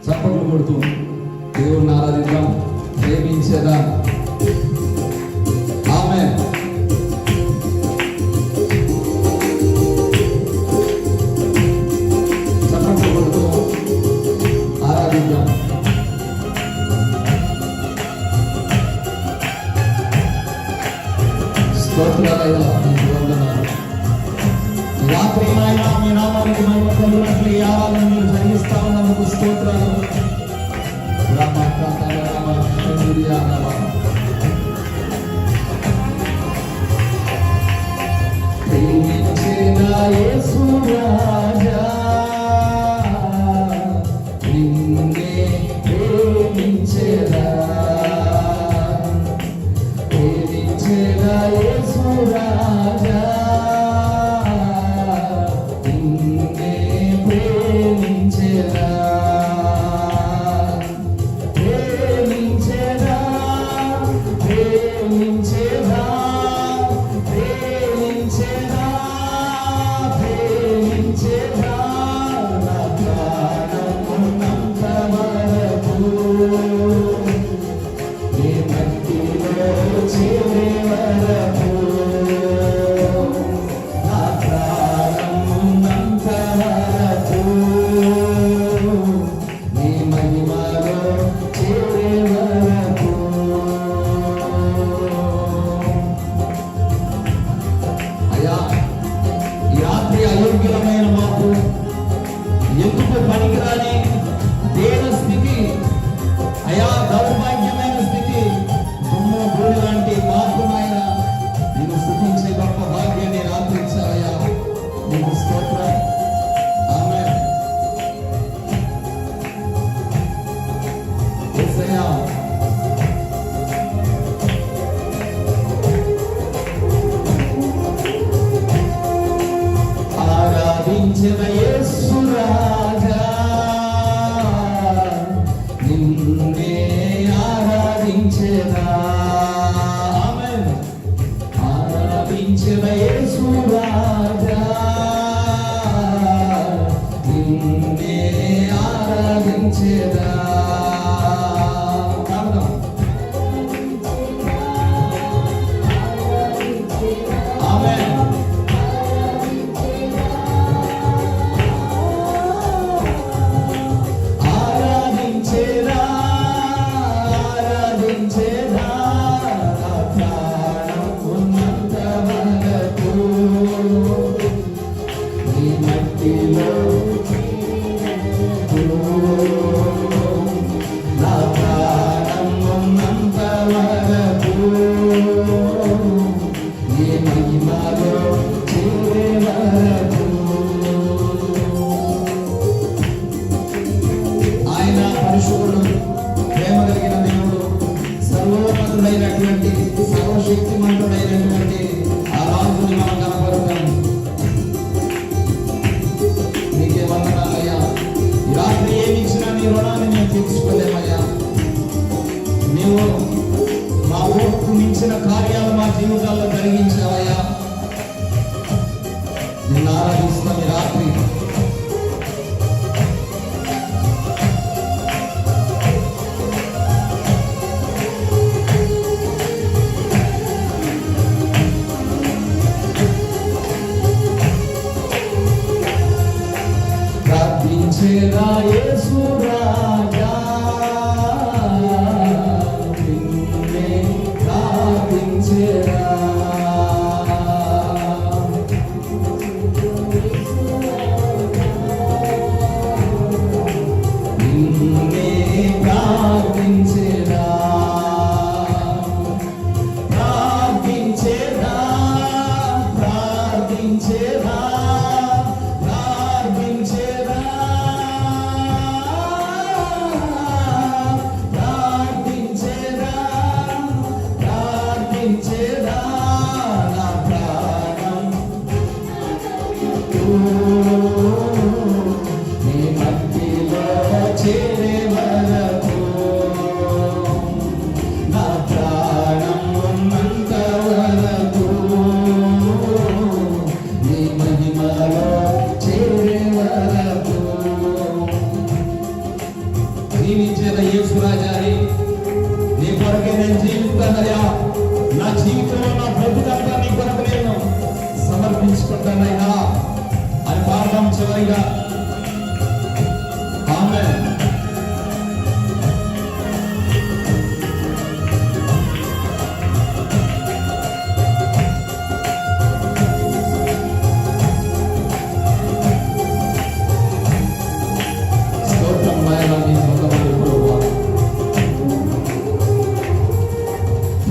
చప్పట్లు కొడుతూ దేవుని ఆరాధిద్దాం, ప్రేమించేదా. ఆమేన్. చప్పట్లు కొడుతూ ఆరాధిద్దాం. స్తోత్రాలయ్యా, నీకు వందనాలు. రాత్రి నాయన మీ నామానికి మహిమ కలుగునట్లు ఈ ఆరాధన మీరు జరిగిస్తా ఉన్నందుకు స్తోత్రాలు. ప్రేమించేదా యేసు రాజా, నిన్నే ప్రేమించేదా, ప్రేమించేదా యేసు రాజా, నిన్నే ప్రేమించేదా, ప్రేమించేదా, ప్రేమించేదా, ప్రేమించేదా, ప్రేమించేదా, నా ప్రాణమున్నంత వరకు నీ మట్టిలో చేరే వరకు, నా ప్రాణమున్నంత వరకు నీ మహిమలో చేరే వరకు. అయ్యా, ఈ రాత్రి అయోగ్యమైన మాకు ఎందుకు పనికిరాని దేన స్థితి, అయా దౌర్భాగ్యమైన స్థితి, దుమ్ము భూమి లాంటి మాత్రమైన నేను స్థుతించే గొప్ప భాగ్యాన్ని రాత్రి ఇచ్చావయ్యా, నీకు స్తోత్రం. ఆమేన్. యేసయ్యా, ఆరాధించిన యేసు రాజా, నిన్నే ఆరాధించేదా. ఆమేన్. ఆరాధించిన యేసు రాజా, నిన్నే ఆరాధించేదా. ఆమేన్. ఆరాధించేదా, ఆరాధించేదా, నా ప్రాణం ఉన్నంత వరకు నీ మట్టిలో, నా ప్రాణం ఉన్నంత వరకు నీ మహిమలో చేరే వరకు. ఆయన పరిశుద్ధుడు, ప్రేమ కలిగిన దేవుడు, సర్వోన్నతుడైనటువంటి సర్వశక్తిమంతుడైనటువంటి ఆ రాజుని మనం కనపడతాం. నీకే వందనాలయ్యా. ఈ రాత్రి ఏమి ఇచ్చినా నీ రుణాన్ని మేము తీర్చుకోలేమయ్యా. నీవు మా ఓర్పు మించిన కార్యాలు మా జీవితాల్లో జరిగించావయ్యా. నిన్ను ఆరాధిస్తాం ఈ రాత్రి. ప్రార్థించేదా యేసు రాజా, నిన్నే ప్రార్థించేదా, నేను జీవిస్తానయ్యా. నా జీవితంలో నా బ్రతుకంతా నీ కొరకు నేను సమర్పించుకుంటానయ్యా అని పాడడం చివరిగా. ఆమేన్.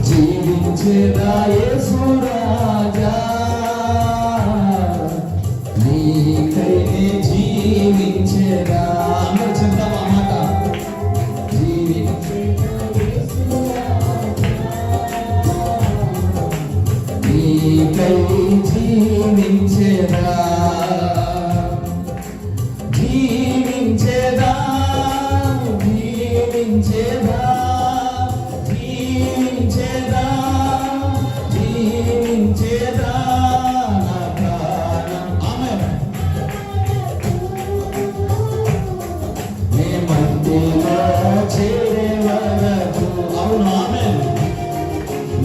జీవించేదా యేసు రాజా, నీకై జీవించేదా. అందరూ చెప్తాం ఆ మాట. నీకై జీవించేదా, జీవించేదా, జీవించేదా, జీవించేదా, జీవించేదా నా ప్రాణం. ఆమేన్. నీ మధ్యలో చేరే వరకు. అవును. ఆమేన్.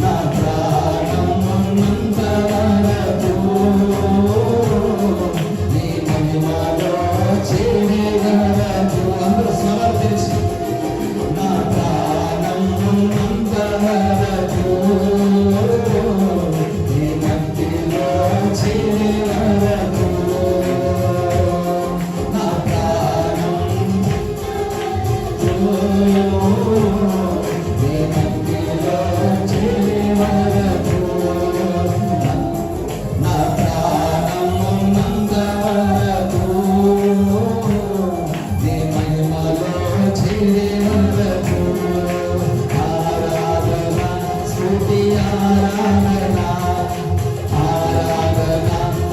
నా ప్రాణం ఉన్నంత వరకు నీ మహిమలో చేరే వరకు. అందరూ స్వరాలు తెలిసి నా ప్రాణం ఉన్నంత వరకు నీ మధ్యలో చేరే వరకు నా ప్రాణం నీ మధ్యలో చేరే వరకు నా ప్రాణం ఉన్నంత వరకు నీ మహిమలో చేరే వరకు. ఆరాధన స్తుతి ఆరాధన, ఆరాధన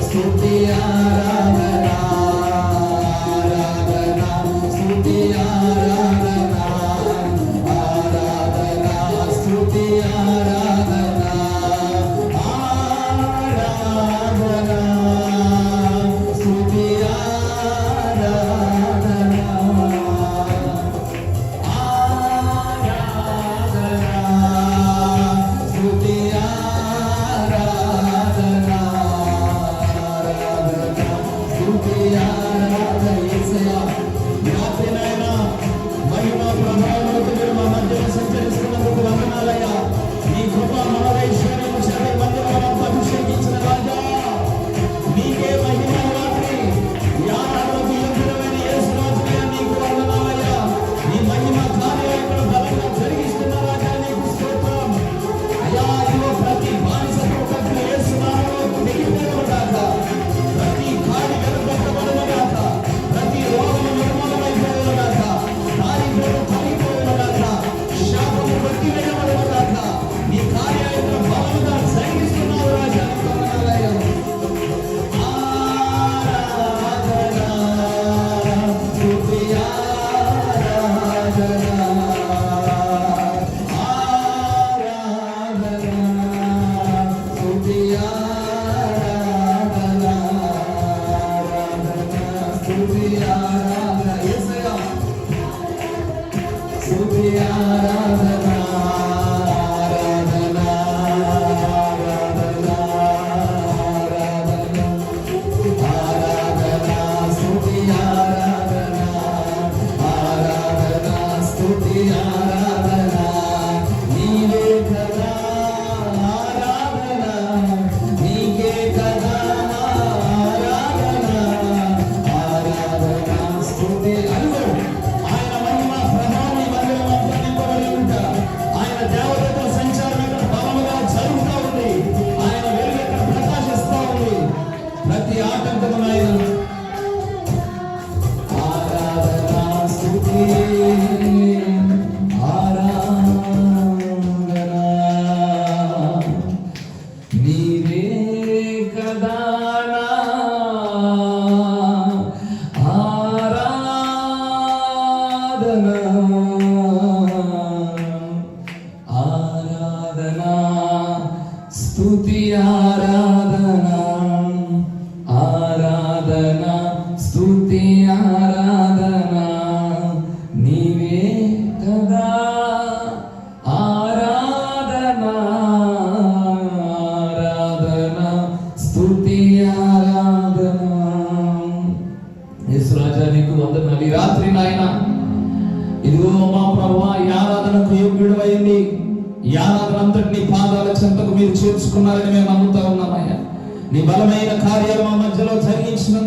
స్తుతి ఆరాధన, ఆరాధన స్తుతి ఆరాధన, ఆరాధన స్తుతి ఆరాధన, ఆరాధన స్తుతి ఆరాధన, స్తుతి ఆరాధన, స్తుతి ఆరాధన. యేసయ్యా, నాయనా మహిమ ప్రభావాలతో మీరు మా మధ్యలో సంచరిస్తున్నందుకు వందనాలయ్యా. నీ కృప మనోరైశ్వర్యము చేత మందిరంలో అభిషేకించిన రాజా, నీకే మహిమ రాత్రి యానాడు యంత్రమైన యేసు రాజుగా నీకు వందనాలయ్యా. నీ మహిమ కార్యాలు ఇక్కడ బలంగా జరిగిస్తున్న రాజా నీకు స్తోత్రం అయ్యా. ఇదిగో ప్రతి బానిసకు ప్రతి యేసు నామములో దిగిపోవుగాక, ప్రతి ఖాళీ వెలుగొట్టబడునుగాక, ప్రతి రోగము నిర్మూలమైపోవునుగాక, దారిద్ర్యము తొలగిపోవునుగాక, శాపము కొట్టివేయబడునుగాక. నీ కార్యాలు ఇక్కడ బలంగా జరిగిస్తున్నావు రాజా, నీకు వందనాలయ్యా. ఆరాధన స్తుతి ఆరాధన, ఆరాధన స్తుతి ఆరాధన, ఆరాధన స్తుతి ఆరాధన. యేసయ్యా, స్తుతి ఆరాధన, ఆరాధన, ఆరాధన, ఆరాధన, ఆరాధన స్తుతి ఆరాధన, ఆరాధన స్తుతి ఆరాధన. నీవే కదా ఆరాధన, నీకే కదా ఆరాధన, ఆరాధన స్తుతి. అదిగో ఆయన మహిమ ప్రభావం ఈ మందిరం అంతా నింపబడి ఉంటారు. ఆయన దేవతతో సంచారం ఇక్కడ బలముగా జరుగుతూ ఉంది. ఆయన వెలుగు ఇక్కడ ప్రకాశిస్తూ ఉంది. ప్రతి ఆటంకము ఆయన ఆరాధన స్తుతి ఆరాధన. నీవే కదా నా ఆరాధన, ఆరాధన స్తుతి ఆరాధన, ఆరాధన స్తుతి ఆరాధన. నీవే కదా ఆరాధన. స్తుతి ఆరాధన. యేసు రాజా నీకు వందనాలు. ఈ రాత్రి నాయన ఇదిగో మా ప్రభువా ఈ ఆరాధనకు యోగ్యుడమైంది. ఈ ఆరాధన అంతటిని పాదాల చెంతకు మీరు చేర్చుకున్నారని మేము నమ్ముతా ఉన్నామయ్యా. నీ బలమైన కార్యాలు మా మధ్యలో జరిగించినందుకు